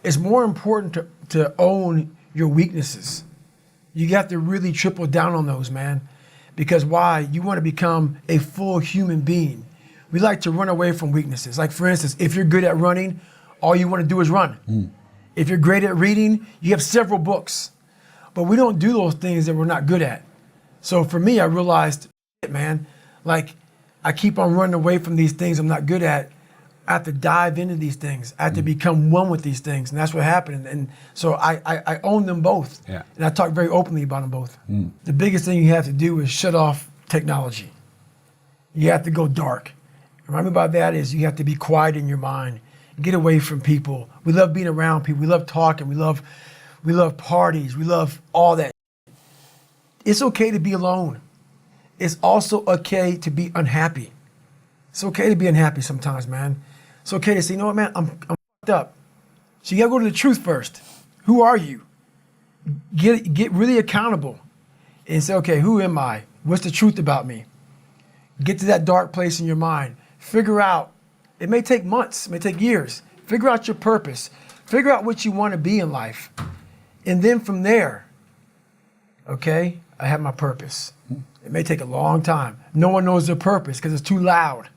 It's more important to own your weaknesses. You have to really triple down on those, man. Because why? You want to become a full human being. We like to run away from weaknesses. Like, for instance, if you're good at running, all you want to do is run. If you're great at reading, you have several books. But we don't do those things that we're not good at. So for me, I realized, man, like, I keep on running away from these things I'm not good at. I have to dive into these things. I have to become one with these things. And that's what happened. And so I own them both. Yeah. And I talk very openly about them both. The biggest thing you have to do is shut off technology. You have to go dark. And what I mean by that is you have to be quiet in your mind. Get away from people. We love being around people. We love talking. We love parties. We love all that. It's okay to be alone. It's also okay to be unhappy. It's okay to be unhappy sometimes, man. It's okay to say, you know what, man, I'm fucked up. So you gotta go to the truth first. Who are you? Get really accountable and say, okay, who am I? What's the truth about me? Get to that dark place in your mind. Figure out, it may take months, it may take years. Figure out your purpose. Figure out what you want to be in life. And then from there, okay, I have my purpose. It may take a long time. No one knows their purpose because it's too loud.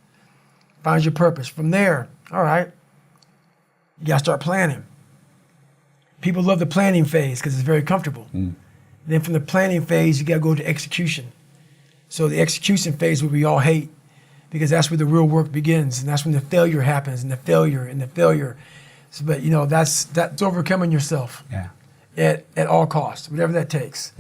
Find your purpose. From there, all right, you got to start planning. People love the planning phase because it's very comfortable. Then from the planning phase, you got to go to execution. So the execution phase, what we all hate, because that's where the real work begins, and that's when the failure happens, and the failure. So, but you know, that's overcoming yourself. Yeah. At all costs, whatever that takes.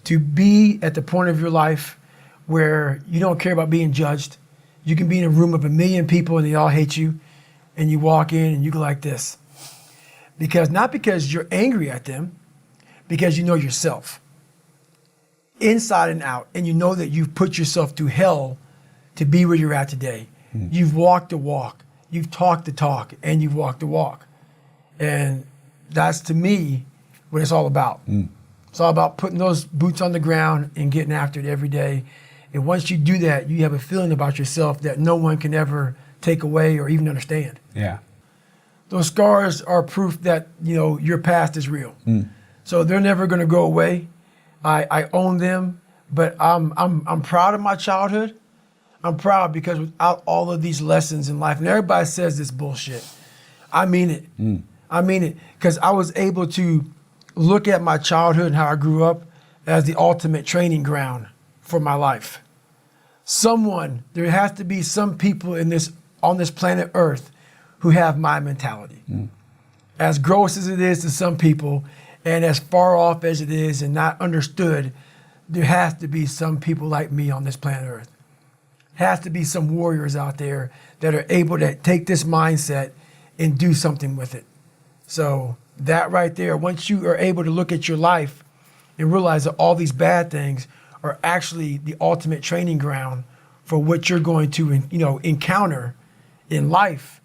To be at the point of your life where you don't care about being judged. You can be in a room of 1 million people and they all hate you, and you walk in and you go like this. Not because you're angry at them, because you know yourself. Inside and out, and you know that you've put yourself through hell to be where you're at today. You've walked the walk, you've talked the talk, and you've walked the walk. And that's, to me, what it's all about. It's all about putting those boots on the ground and getting after it every day. And once you do that, you have a feeling about yourself that no one can ever take away or even understand. Yeah. Those scars are proof that, you know, your past is real. So they're never going to go away. I own them, but I'm proud of my childhood. I'm proud because without all of these lessons in life, and everybody says this bullshit, I mean it. I mean it, because I was able to look at my childhood and how I grew up as the ultimate training ground for my life. There has to be some people on this planet Earth who have my mentality. As gross as it is to some people, and as far off as it is and not understood, there has to be some people like me on this planet Earth. Has to be some warriors out there that are able to take this mindset and do something with it. So that right there, once you are able to look at your life and realize that all these bad things are actually the ultimate training ground for what you're going to, encounter in life,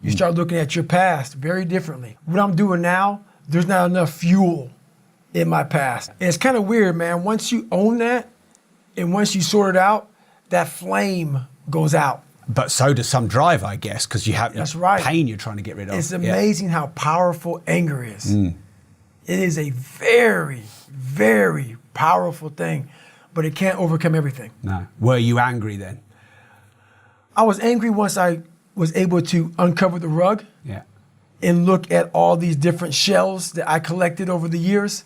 you start looking at your past very differently. What I'm doing now, there's not enough fuel in my past. And it's kind of weird, man. Once you own that and once you sort it out, that flame goes out. But so does some drive, I guess, because you have pain you're trying to get rid of. It's amazing how powerful anger is. It is a very, very powerful thing, but it can't overcome everything. No. Were you angry then? I was angry once I was able to uncover the rug and look at all these different shells that I collected over the years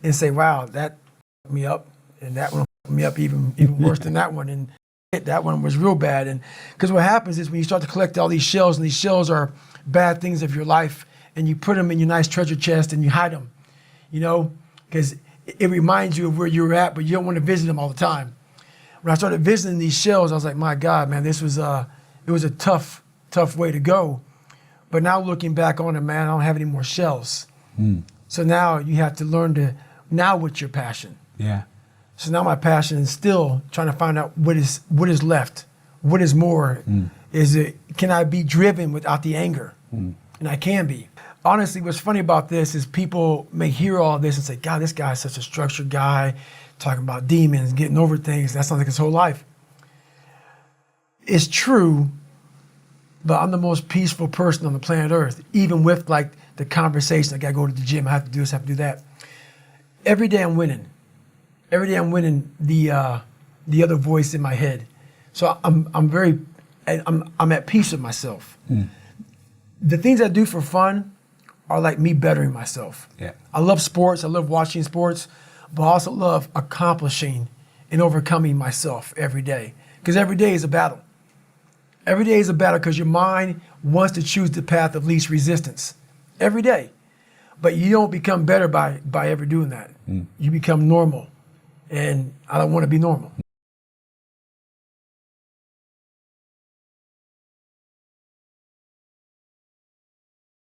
and say, wow, that fucked me up, and that one fucked me up even worse than that one. And that one was real bad. And because what happens is when you start to collect all these shells, and these shells are bad things of your life, and you put them in your nice treasure chest and you hide them, because it reminds you of where you were at, but you don't want to visit them all the time. When I started visiting these shells, I was like, my God, man, it was a tough way to go. But now looking back on it, man, I don't have any more shells. So now you have to learn now what's your passion? Yeah. So now my passion is still trying to find out what is left, what is more. Can I be driven without the anger? And I can be. Honestly, what's funny about this is people may hear all this and say, God, this guy's such a structured guy, talking about demons, getting over things. That sounds like his whole life. It's true but I'm the most peaceful person on the planet Earth, even with like the conversation. I gotta go to the gym, I have to do this, I have to do that. Every day I'm winning. Every day I'm winning the other voice in my head. So I'm at peace with myself. The things I do for fun are like me bettering myself. Yeah. I love sports, I love watching sports, but I also love accomplishing and overcoming myself every day. Because every day is a battle. Every day is a battle because your mind wants to choose the path of least resistance. Every day. But you don't become better by ever doing that. You become normal. And I don't want to be normal.